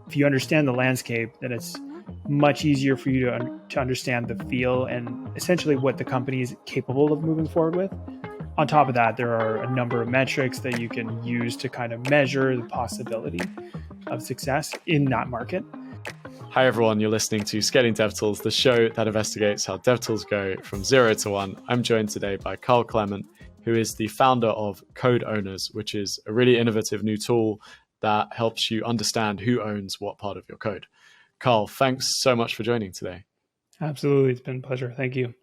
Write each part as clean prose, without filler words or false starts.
if you understand the landscape, then it's much easier for you to understand the feel and essentially what the company is capable of moving forward with. On top of that, there are a number of metrics that you can use to kind of measure the possibility of success in that market. Hi everyone, you're listening to Scaling DevTools, the show that investigates how DevTools go from 0 to 1. I'm joined today by Karl Clement, who is the founder of CODEOWNERS, which is a really innovative new tool that helps you understand who owns what part of your code. Karl, thanks so much for joining today. Absolutely, it's been a pleasure. Thank you.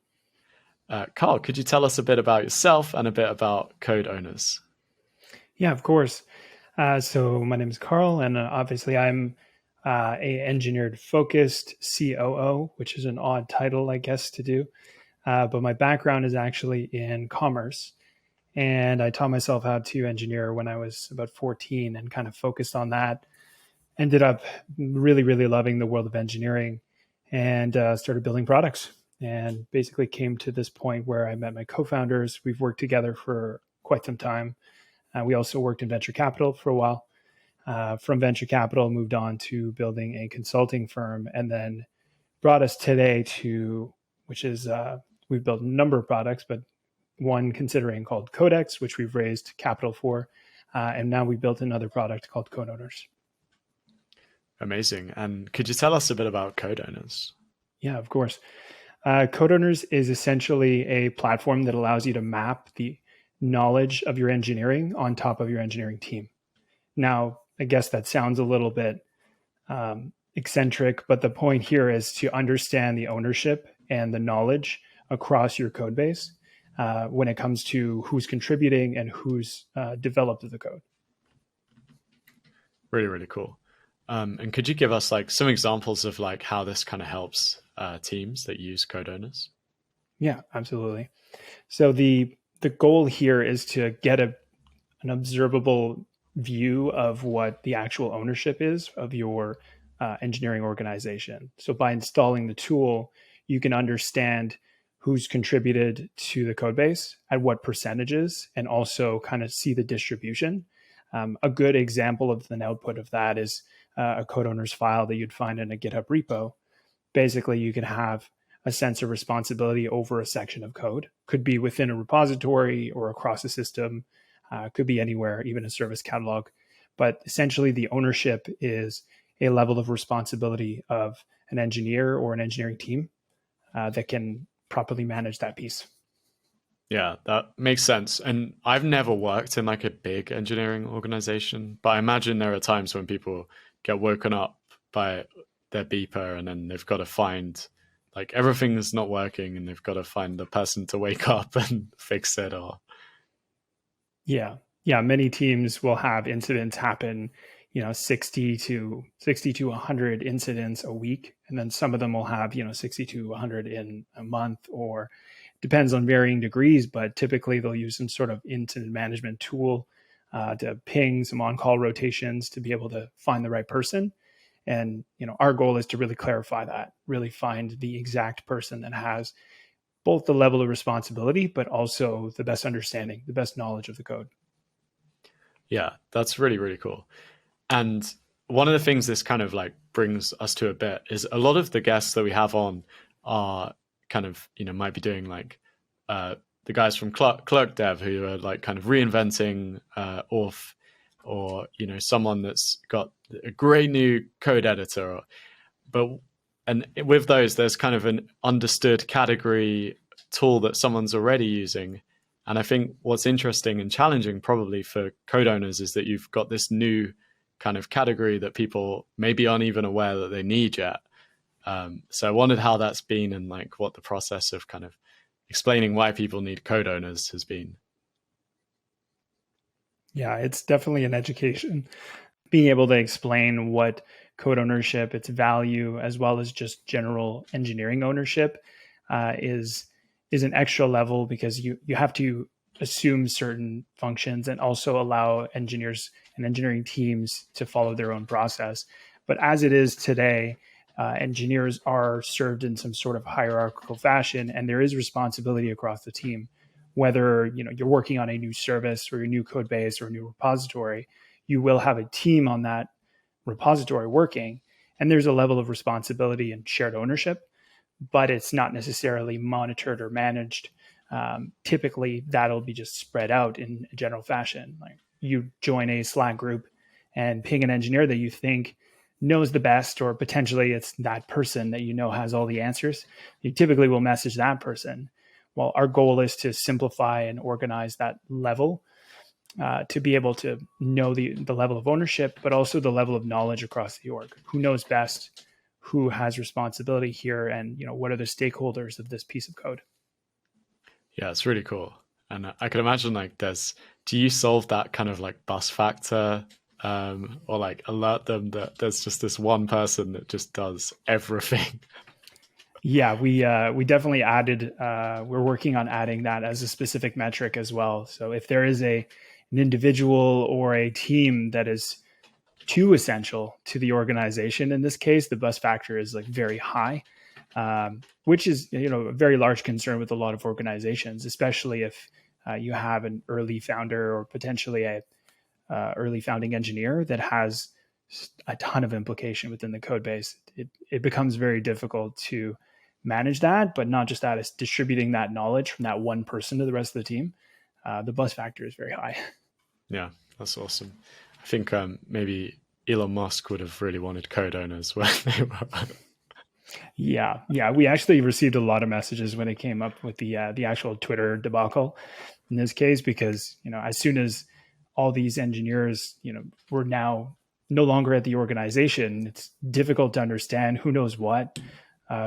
Karl, could you tell us a bit about yourself and a bit about CODEOWNERS? Yeah, of course. So my name is Karl, and obviously I'm a engineered-focused COO, which is an odd title, I guess, to do. But my background is actually in commerce, and I taught myself how to engineer when I was about 14 and kind of focused on that. Ended up really, really loving the world of engineering and started building products. And basically came to this point where I met my co-founders. We've worked together for quite some time. We also worked in venture capital for a while. From venture capital, moved on to building a consulting firm, and then brought us today to, which is, we've built a number of products, but one considering called Codex, which we've raised capital for. And now we built another product called CODEOWNERS. Amazing. And could you tell us a bit about CODEOWNERS? Yeah, of course. CODEOWNERS is essentially a platform that allows you to map the knowledge of your engineering on top of your engineering team. Now, I guess that sounds a little bit eccentric, but the point here is to understand the ownership and the knowledge across your code base when it comes to who's contributing and who's developed the code. Really, really cool. And could you give us like some examples of like how this kind of helps teams that use CODEOWNERS? Yeah, absolutely. So the goal here is to get an observable view of what the actual ownership is of your engineering organization. So by installing the tool, you can understand who's contributed to the code base at what percentages, and also kind of see the distribution. A good example of an output of that is a CODEOWNERS file that you'd find in a GitHub repo. Basically, you can have a sense of responsibility over a section of code. Could be within a repository or across a system, could be anywhere, even a service catalog. But essentially, the ownership is a level of responsibility of an engineer or an engineering team that can properly manage that piece. Yeah, that makes sense. And I've never worked in like a big engineering organization, but I imagine there are times when people get woken up by their beeper and then they've got to find like everything's not working and they've got to find the person to wake up and fix it. Or yeah, many teams will have incidents happen, 60 to 100 incidents a week, and then some of them will have 60 to 100 in a month, or depends on varying degrees, but typically they'll use some sort of incident management tool to ping some on-call rotations to be able to find the right person. And our goal is to really clarify that, really find the exact person that has both the level of responsibility, but also the best understanding, the best knowledge of the code. Yeah, that's really, really cool. And one of the things this kind of like brings us to a bit is a lot of the guests that we have on are kind of, might be doing like the guys from Clerk Dev who are like kind of reinventing Auth, or, someone that's got a great new code editor. And with those, there's kind of an understood category tool that someone's already using. And I think what's interesting and challenging probably for CODEOWNERS is that you've got this new kind of category that people maybe aren't even aware that they need yet. So I wondered how that's been and like what the process of kind of explaining why people need CODEOWNERS has been. Yeah, it's definitely an education. Being able to explain what code ownership, its value, as well as just general engineering ownership is an extra level, because you have to assume certain functions and also allow engineers and engineering teams to follow their own process. But as it is today, engineers are served in some sort of hierarchical fashion, and there is responsibility across the team. Whether you're working on a new service or a new code base or a new repository, you will have a team on that repository working, and there's a level of responsibility and shared ownership, but it's not necessarily monitored or managed. Typically, that'll be just spread out in a general fashion. Like you join a Slack group and ping an engineer that you think knows the best, or potentially it's that person that you know has all the answers. You typically will message that person. Well, our goal is to simplify and organize that level to be able to know the level of ownership, but also the level of knowledge across the org. Who knows best? Who has responsibility here? And what are the stakeholders of this piece of code? Yeah, it's really cool. And I can imagine do you solve that kind of like bus factor, or like alert them that there's just this one person that just does everything? Yeah, we definitely added. We're working on adding that as a specific metric as well. So if there is an individual or a team that is too essential to the organization, in this case, the bus factor is like very high, which is a very large concern with a lot of organizations, especially if you have an early founder or potentially a early founding engineer that has a ton of implication within the code base. It becomes very difficult to manage that, but not just that, it's distributing that knowledge from that one person to the rest of the team. The bus factor is very high. Yeah, that's awesome. I think maybe Elon Musk would have really wanted code owners when they were. Yeah. We actually received a lot of messages when it came up with the actual Twitter debacle in this case, because as soon as all these engineers were now no longer at the organization, it's difficult to understand who knows what,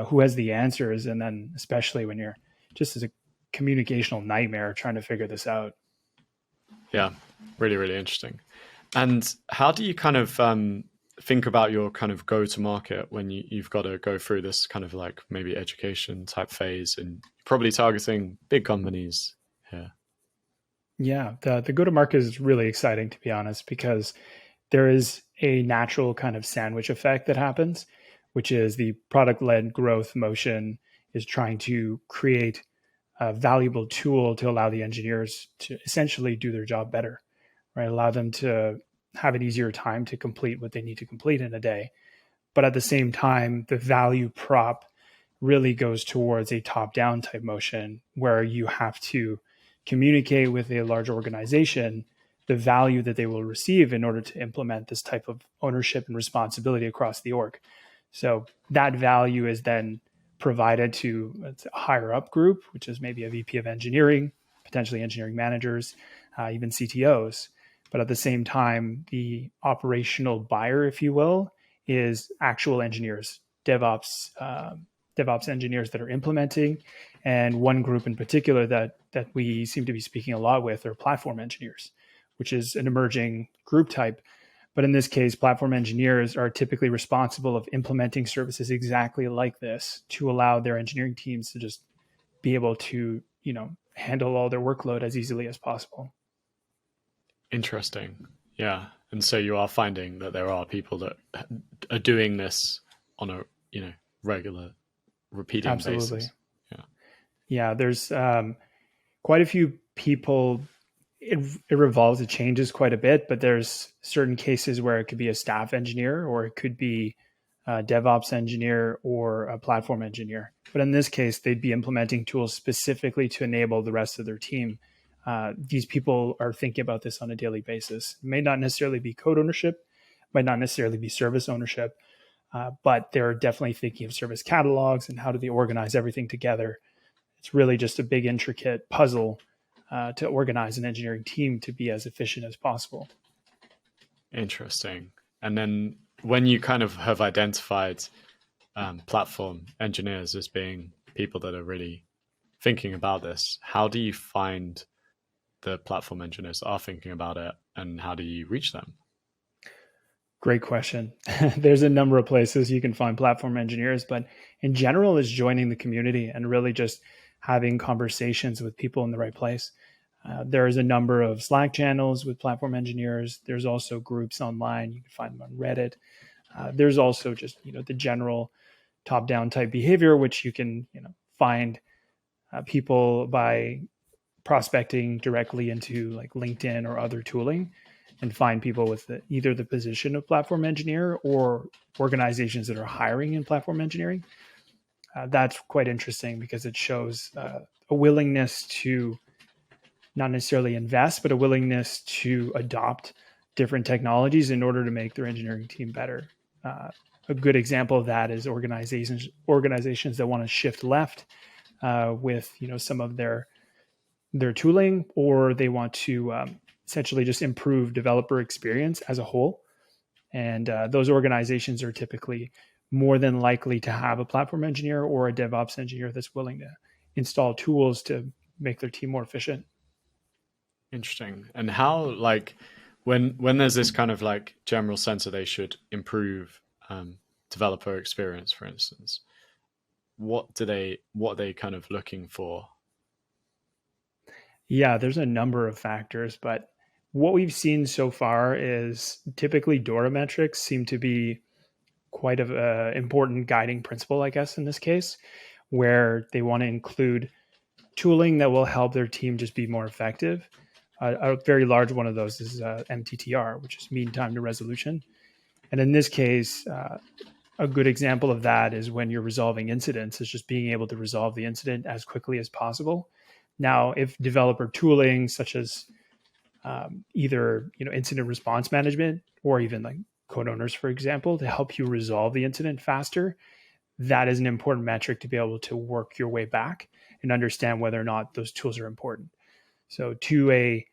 who has the answers, and then especially when you're just as a communicational nightmare trying to figure this out. Yeah, really, really interesting. And how do you kind of think about your kind of go-to-market when you've got to go through this kind of like maybe education type phase, and probably targeting big companies here? Yeah, the go-to-market is really exciting, to be honest, because there is a natural kind of sandwich effect that happens, which is the product-led growth motion is trying to create a valuable tool to allow the engineers to essentially do their job better, right? Allow them to have an easier time to complete what they need to complete in a day. But at the same time, the value prop really goes towards a top-down type motion where you have to communicate with a large organization the value that they will receive in order to implement this type of ownership and responsibility across the org. So that value is then provided to a higher up group, which is maybe a VP of engineering, potentially engineering managers, even CTOs. But at the same time, the operational buyer, if you will, is actual engineers, DevOps engineers that are implementing. And one group in particular that we seem to be speaking a lot with are platform engineers, which is an emerging group type. But in this case, platform engineers are typically responsible of implementing services exactly like this to allow their engineering teams to just be able to, handle all their workload as easily as possible. Interesting. Yeah. And so you are finding that there are people that are doing this on a, regular, repeating basis. Yeah. There's quite a few people. It revolves, it changes quite a bit, but there's certain cases where it could be a staff engineer, or it could be a DevOps engineer or a platform engineer. But in this case, they'd be implementing tools specifically to enable the rest of their team. These people are thinking about this on a daily basis. It may not necessarily be code ownership, might not necessarily be service ownership, but they're definitely thinking of service catalogs and how do they organize everything together. It's really just a big, intricate puzzle to organize an engineering team to be as efficient as possible. Interesting. And then when you kind of have identified platform engineers as being people that are really thinking about this, how do you find the platform engineers that are thinking about it, and how do you reach them? Great question. There's a number of places you can find platform engineers, but in general is joining the community and really just having conversations with people in the right place. There is a number of Slack channels with platform engineers. There's also groups online. You can find them on Reddit. There's also just, the general top-down type behavior, which you can, find people by prospecting directly into like LinkedIn or other tooling. and find people with either the position of platform engineer or organizations that are hiring in platform engineering. That's quite interesting because it shows a willingness to not necessarily invest, but a willingness to adopt different technologies in order to make their engineering team better. A good example of that is organizations that want to shift left with some of their tooling, or they want to essentially just improve developer experience as a whole. And those organizations are typically more than likely to have a platform engineer or a DevOps engineer that's willing to install tools to make their team more efficient. Interesting. And how, like, when there's this kind of like general sense that they should improve developer experience, for instance, what are they kind of looking for? Yeah, there's a number of factors, but what we've seen so far is typically Dora metrics seem to be quite an important guiding principle, I guess, in this case, where they want to include tooling that will help their team just be more effective. A very large one of those is MTTR, which is mean time to resolution. And in this case, a good example of that is when you're resolving incidents, is just being able to resolve the incident as quickly as possible. Now, if developer tooling such as either incident response management or even like CODEOWNERS, for example, to help you resolve the incident faster, that is an important metric to be able to work your way back and understand whether or not those tools are important. So to a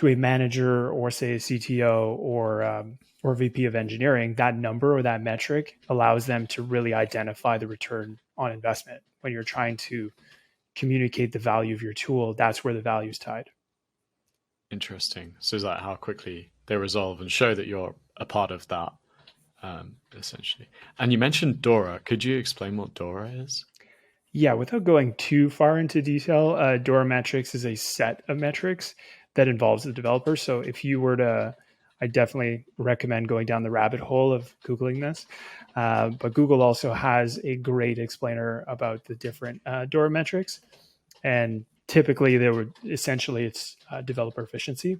manager or say a CTO or VP of engineering, that number or that metric allows them to really identify the return on investment. When you're trying to communicate the value of your tool, that's where the value is tied. Interesting. So is that how quickly they resolve and show that you're a part of that, essentially? And you mentioned Dora. Could you explain what Dora is? Yeah, without going too far into detail, Dora metrics is a set of metrics that involves the developer. So if you were to, I definitely recommend going down the rabbit hole of Googling this. But Google also has a great explainer about the different Dora metrics. And typically it's developer efficiency.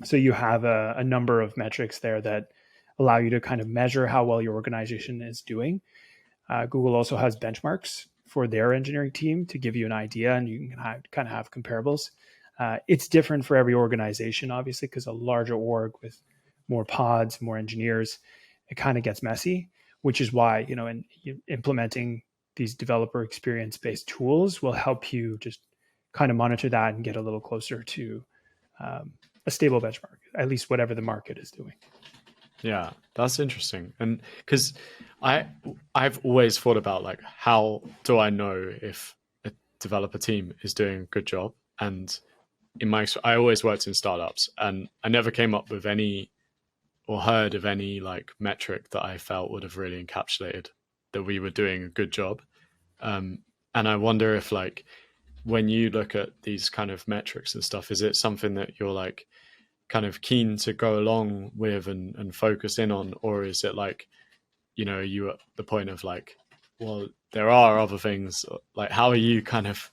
So you have a number of metrics there that allow you to kind of measure how well your organization is doing. Google also has benchmarks for their engineering team to give you an idea, and you can kind of have comparables. It's different for every organization, obviously, because a larger org with more pods, more engineers, it kind of gets messy, which is why, in implementing these developer experience-based tools will help you just kind of monitor that and get a little closer to a stable benchmark, at least whatever the market is doing. Yeah, that's interesting. And because I've always thought about like, how do I know if a developer team is doing a good job? And I always worked in startups, and I never came up with any or heard of any like metric that I felt would have really encapsulated that we were doing a good job. And I wonder if, like, when you look at these kind of metrics and stuff, is it something that you're like kind of keen to go along with and focus in on, or is it like, you at the point of like, well, there are other things? Like, how are you kind of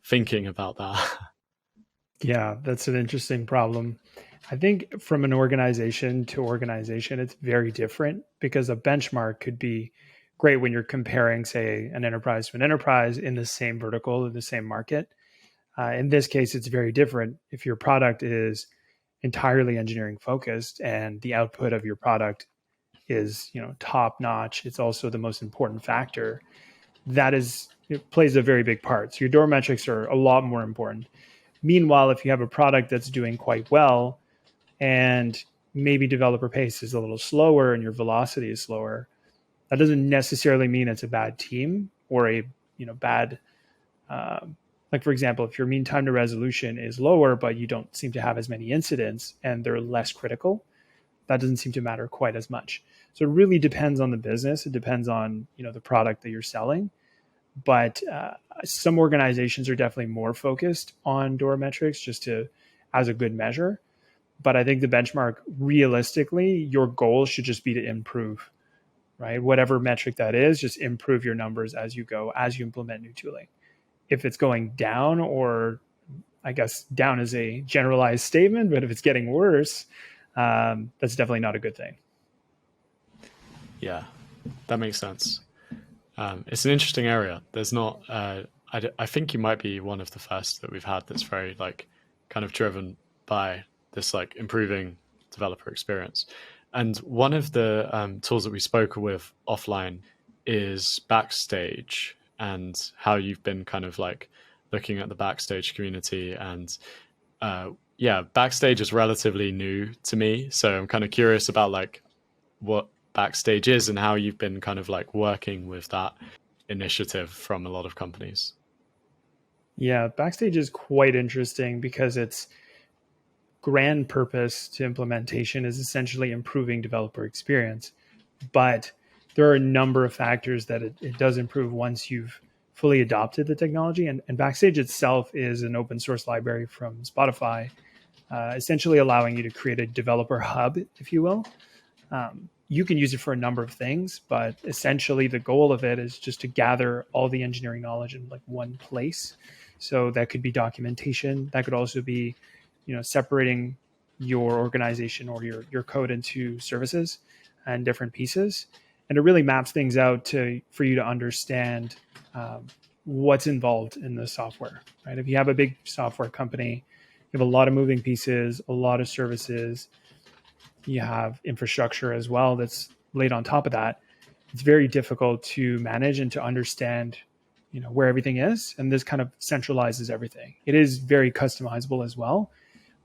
thinking about that? Yeah, that's an interesting problem. I think from an organization to organization, it's very different because a benchmark could be great when you're comparing, say, an enterprise to an enterprise in the same vertical, in the same market. In this case, it's very different. If your product is entirely engineering focused and the output of your product is, top notch, it's also the most important factor. It plays a very big part. So your Dora metrics are a lot more important. Meanwhile, if you have a product that's doing quite well and maybe developer pace is a little slower and your velocity is slower, that doesn't necessarily mean it's a bad team or a bad, like for example, if your mean time to resolution is lower, but you don't seem to have as many incidents and they're less critical, that doesn't seem to matter quite as much. So it really depends on the business. It depends on the product that you're selling. But some organizations are definitely more focused on Dora metrics just as a good measure. But I think the benchmark, realistically, your goal should just be to improve, right? Whatever metric that is, just improve your numbers as you go, as you implement new tooling. If it's going down, or I guess, down as a generalized statement, but if it's getting worse, that's definitely not a good thing. Yeah, that makes sense. It's an interesting area. There's not, I think you might be one of the first that we've had that's very like kind of driven by this like improving developer experience. And one of the tools that we spoke with offline is Backstage, and how you've been kind of like looking at the Backstage community. And yeah, Backstage is relatively new to me, so I'm kind of curious about like what Backstage is and how you've been kind of like working with that initiative from a lot of companies. Yeah, Backstage is quite interesting because its grand purpose to implementation is essentially improving developer experience. But there are a number of factors that it does improve once you've fully adopted the technology. And Backstage itself is an open source library from Spotify, essentially allowing you to create a developer hub, if you will. You can use it for a number of things, but essentially the goal of it is just to gather all the engineering knowledge in like one place. So that could be documentation. That could also be, separating your organization or your code into services and different pieces. And it really maps things out for you to understand what's involved in the software, right? If you have a big software company, you have a lot of moving pieces, a lot of services, you have infrastructure as well that's laid on top of that. It's very difficult to manage and to understand, where everything is. And this kind of centralizes everything. It is very customizable as well,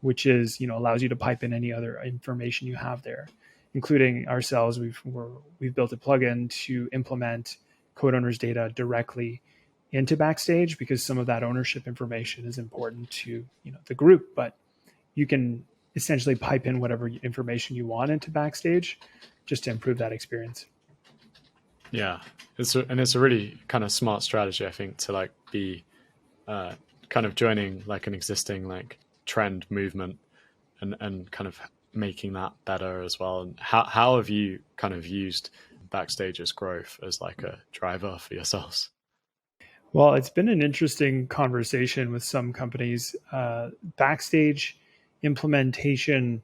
which is, allows you to pipe in any other information you have there, including ourselves. We've built a plugin to implement CODEOWNERS data directly into Backstage, because some of that ownership information is important to, the group, but you can essentially pipe in whatever information you want into Backstage just to improve that experience. Yeah, it's a really kind of smart strategy, I think, to like be kind of joining like an existing like trend movement and kind of making that better as well. And how have you kind of used Backstage's growth as like a driver for yourselves? Well, it's been an interesting conversation with some companies. Backstage implementation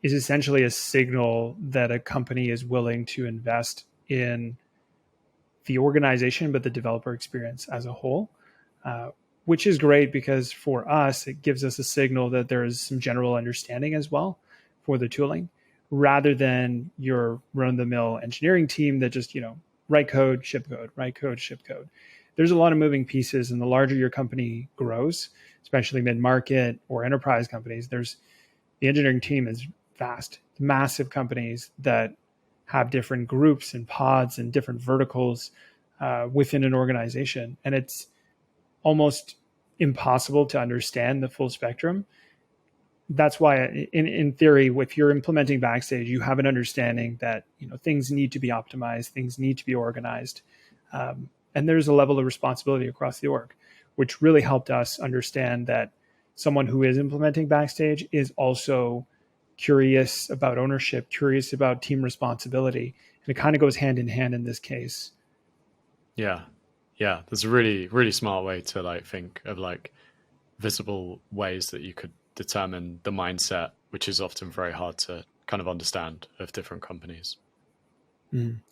is essentially a signal that a company is willing to invest in the organization, but the developer experience as a whole, which is great because for us, it gives us a signal that there is some general understanding as well for the tooling, rather than your run-of-the-mill engineering team that just, write code, ship code, write code, ship code. There's a lot of moving pieces, and the larger your company grows, especially mid-market or enterprise companies, the engineering team is vast, massive companies that have different groups and pods and different verticals within an organization. And it's almost impossible to understand the full spectrum. That's why in theory, if you're implementing Backstage, you have an understanding that, things need to be optimized, things need to be organized. And there's a level of responsibility across the org, which really helped us understand that someone who is implementing Backstage is also curious about ownership, curious about team responsibility. And it kind of goes hand in hand in this case. Yeah. Yeah. There's a really, really smart way to like think of like visible ways that you could determine the mindset, which is often very hard to kind of understand of different companies.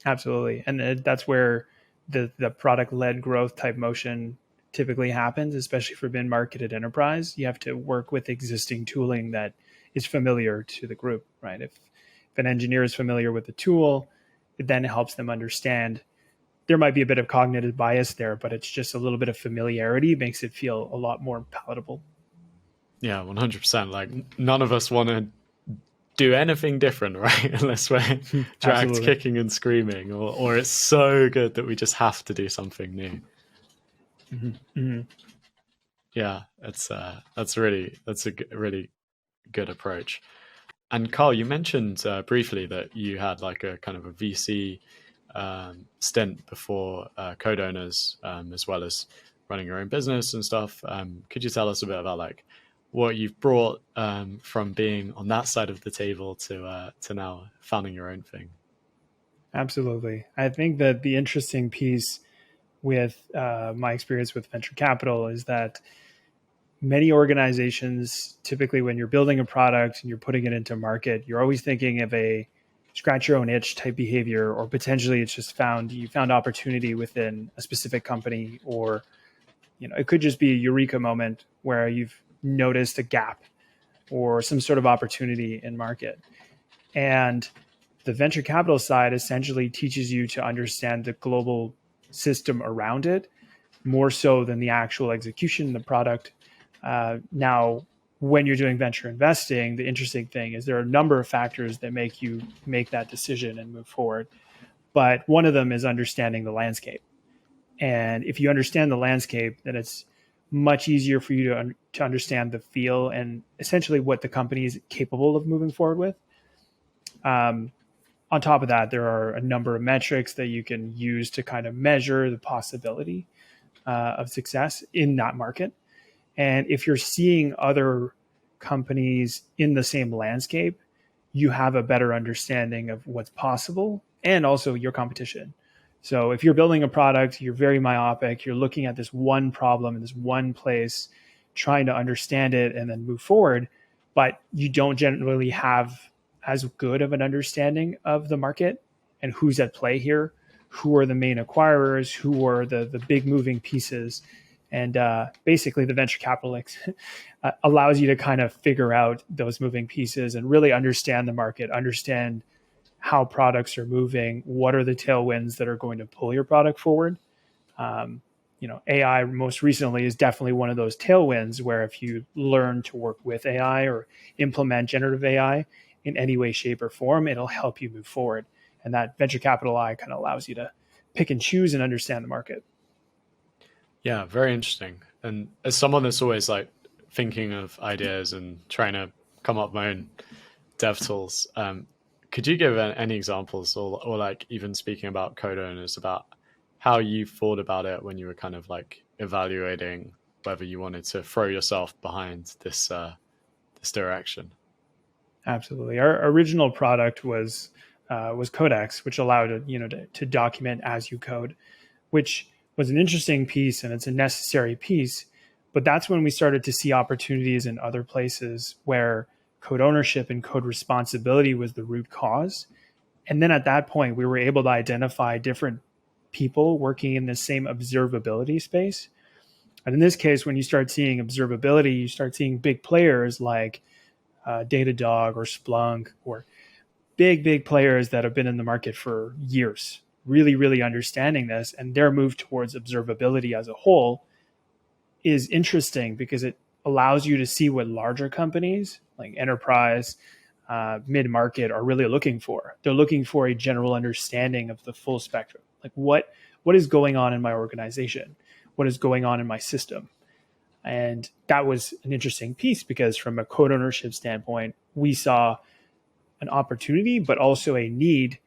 Absolutely. And that's where the product-led growth type motion typically happens, especially for mid-market enterprise. You have to work with existing tooling that is familiar to the group, right? If an engineer is familiar with the tool, it then helps them understand. There might be a bit of cognitive bias there, but it's just a little bit of familiarity makes it feel a lot more palatable. Yeah, 100%. Like none of us want to do anything different, right? Unless we're dragged kicking and screaming, or it's so good that we just have to do something new. Yeah, that's a really good approach. And Karl, you mentioned briefly that you had like a kind of a VC stint before CODEOWNERS, as well as running your own business and stuff. Could you tell us a bit about like what you've brought from being on that side of the table to now founding your own thing? Absolutely. I think that the interesting piece with my experience with venture capital is that many organizations, typically when you're building a product and you're putting it into market, you're always thinking of a scratch your own itch type behavior, or potentially it's just you found opportunity within a specific company, or it could just be a eureka moment where you've noticed a gap or some sort of opportunity in market. And the venture capital side essentially teaches you to understand the global system around it more so than the actual execution of the product. Now, when you're doing venture investing, the interesting thing is there are a number of factors that make you make that decision and move forward. But one of them is understanding the landscape. And if you understand the landscape, then it's much easier for you to understand the feel and essentially what the company is capable of moving forward with. On top of that, there are a number of metrics that you can use to kind of measure the possibility of success in that market. And if you're seeing other companies in the same landscape, you have a better understanding of what's possible and also your competition. So if you're building a product, you're very myopic, you're looking at this one problem in this one place, trying to understand it and then move forward, but you don't generally have as good of an understanding of the market and who's at play here, who are the main acquirers, who are the big moving pieces. And basically the venture capital allows you to kind of figure out those moving pieces and really understand the market, understand how products are moving, what are the tailwinds that are going to pull your product forward. AI most recently is definitely one of those tailwinds where if you learn to work with AI or implement generative AI in any way, shape, or form, it'll help you move forward. And that venture capital eye kind of allows you to pick and choose and understand the market. Yeah, very interesting. And as someone that's always like thinking of ideas and trying to come up with my own dev tools, could you give any examples or like even speaking about CODEOWNERS, about how you thought about it when you were kind of like evaluating whether you wanted to throw yourself behind this direction? Absolutely. Our original product was Codex, which allowed to document as you code, which was an interesting piece and it's a necessary piece. But that's when we started to see opportunities in other places where code ownership and code responsibility was the root cause. And then at that point, we were able to identify different people working in the same observability space. And in this case, when you start seeing observability, you start seeing big players like Datadog or Splunk, or big players that have been in the market for years, really, really understanding this. And their move towards observability as a whole is interesting because it allows you to see what larger companies like enterprise, mid-market are really looking for. They're looking for a general understanding of the full spectrum. Like what is going on in my organization? What is going on in my system? And that was an interesting piece because from a code ownership standpoint, we saw an opportunity, but also a need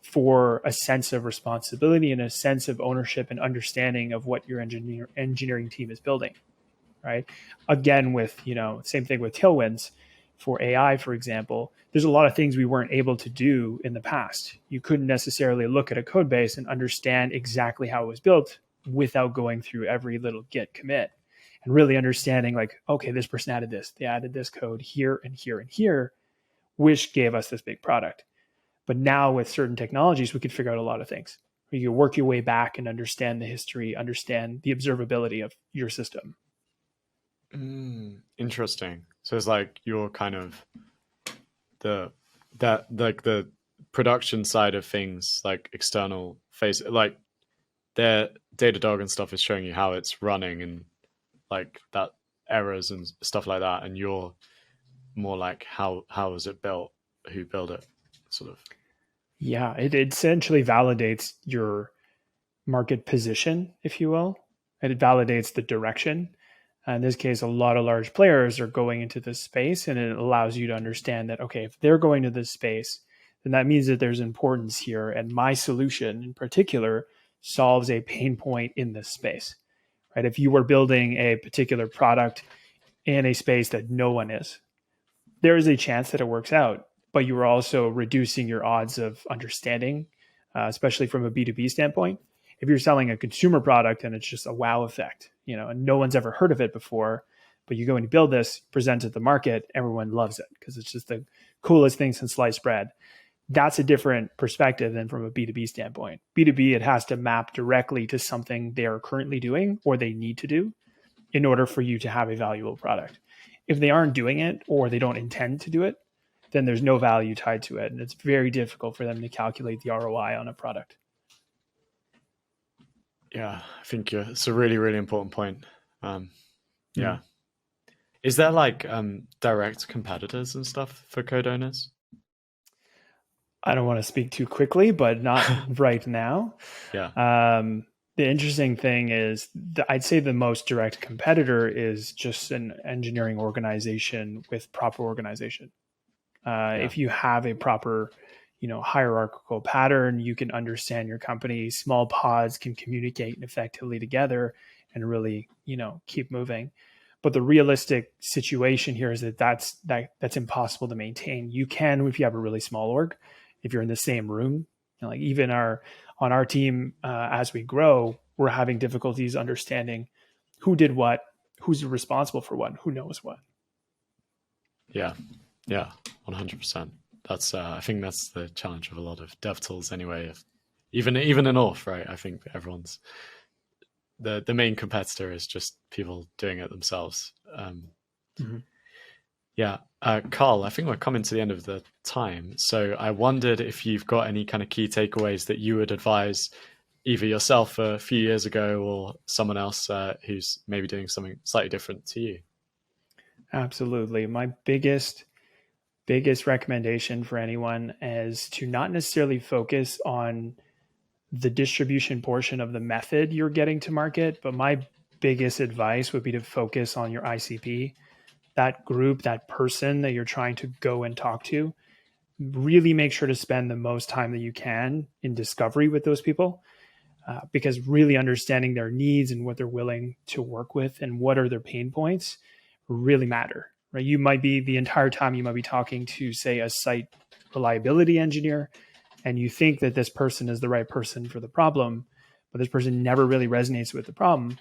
for a sense of responsibility and a sense of ownership and understanding of what your engineering team is building, right? Again, with, same thing with tailwinds for AI, for example, there's a lot of things we weren't able to do in the past. You couldn't necessarily look at a code base and understand exactly how it was built without going through every little git commit and really understanding like, okay, this person added this, they added this code here and here and here, which gave us this big product. But now with certain technologies, we could figure out a lot of things. You can work your way back and understand the history, understand the observability of your system. Interesting. So it's like you're kind of the production side of things, like external face, like their Datadog and stuff is showing you how it's running and like that errors and stuff like that, and you're more like how was it built, who built it, sort of. Yeah, it essentially validates your market position, if you will, and it validates the direction. In this case, a lot of large players are going into this space, and it allows you to understand that, okay, if they're going to this space, then that means that there's importance here, and my solution in particular solves a pain point in this space, right? If you were building a particular product in a space that no one is, there is a chance that it works out, but you are also reducing your odds of understanding, especially from a B2B standpoint. If you're selling a consumer product and it's just a wow effect, and no one's ever heard of it before, But you go and you build this, present it to the market, everyone loves it because it's just the coolest thing since sliced bread. That's a different perspective than from a B2B standpoint. B2B, it has to map directly to something they are currently doing or they need to do in order for you to have a valuable product. If they aren't doing it or they don't intend to do it, then there's no value tied to it. And it's very difficult for them to calculate the ROI on a product. Yeah, I think it's a really, really important point. Yeah. Is there like direct competitors and stuff for code owners? I don't want to speak too quickly, but not right now. Yeah. The interesting thing is I'd say the most direct competitor is just an engineering organization with proper organization. If you have a proper, hierarchical pattern, you can understand your company. Small pods can communicate effectively together and really, keep moving. But the realistic situation here is that's impossible to maintain. You can if you have a really small org, if you're in the same room. Like even on our team, as we grow, we're having difficulties understanding who did what, who's responsible for what, who knows what. Yeah, 100%. That's I think that's the challenge of a lot of DevTools anyway. Even in Auth, right? I think everyone's the main competitor is just people doing it themselves. Yeah, Karl, I think we're coming to the end of the time. So I wondered if you've got any kind of key takeaways that you would advise either yourself a few years ago or someone else who's maybe doing something slightly different to you. Absolutely. My biggest recommendation for anyone is to not necessarily focus on the distribution portion of the method you're getting to market, but my biggest advice would be to focus on your ICP, that group, that person that you're trying to go and talk to. Really make sure to spend the most time that you can in discovery with those people, because really understanding their needs and what they're willing to work with and what are their pain points really matter, right? You might be the entire time you might be talking to, say, a site reliability engineer, and you think that this person is the right person for the problem, but this person never really resonates with the problem.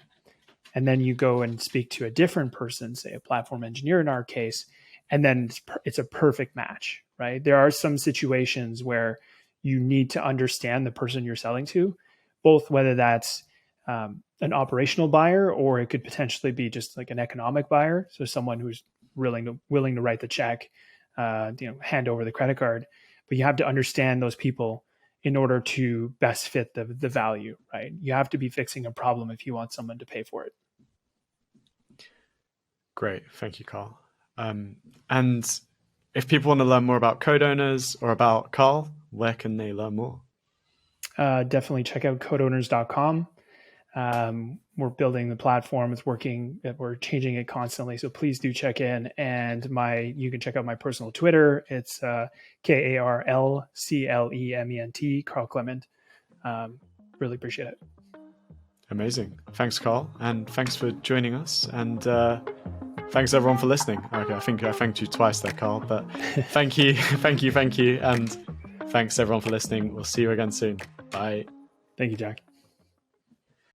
And then you go and speak to a different person, say a platform engineer in our case, and then it's a perfect match, right? There are some situations where you need to understand the person you're selling to, both whether that's an operational buyer or it could potentially be just like an economic buyer. So someone who's willing to write the check, hand over the credit card. But you have to understand those people in order to best fit the value, right? You have to be fixing a problem if you want someone to pay for it. Great. Thank you, Karl. And if people want to learn more about code owners or about Karl, where can they learn more? Definitely check out CODEOWNERS.com. We're building the platform. It's working. We're changing it constantly. So please do check in. And you can check out my personal Twitter. It's KarlClement, Karl Clement. Really appreciate it. Amazing. Thanks, Karl. And thanks for joining us. And thanks everyone for listening. Okay, I think I thanked you twice there, Karl, but thank you. And thanks everyone for listening. We'll see you again soon. Bye. Thank you, Jack.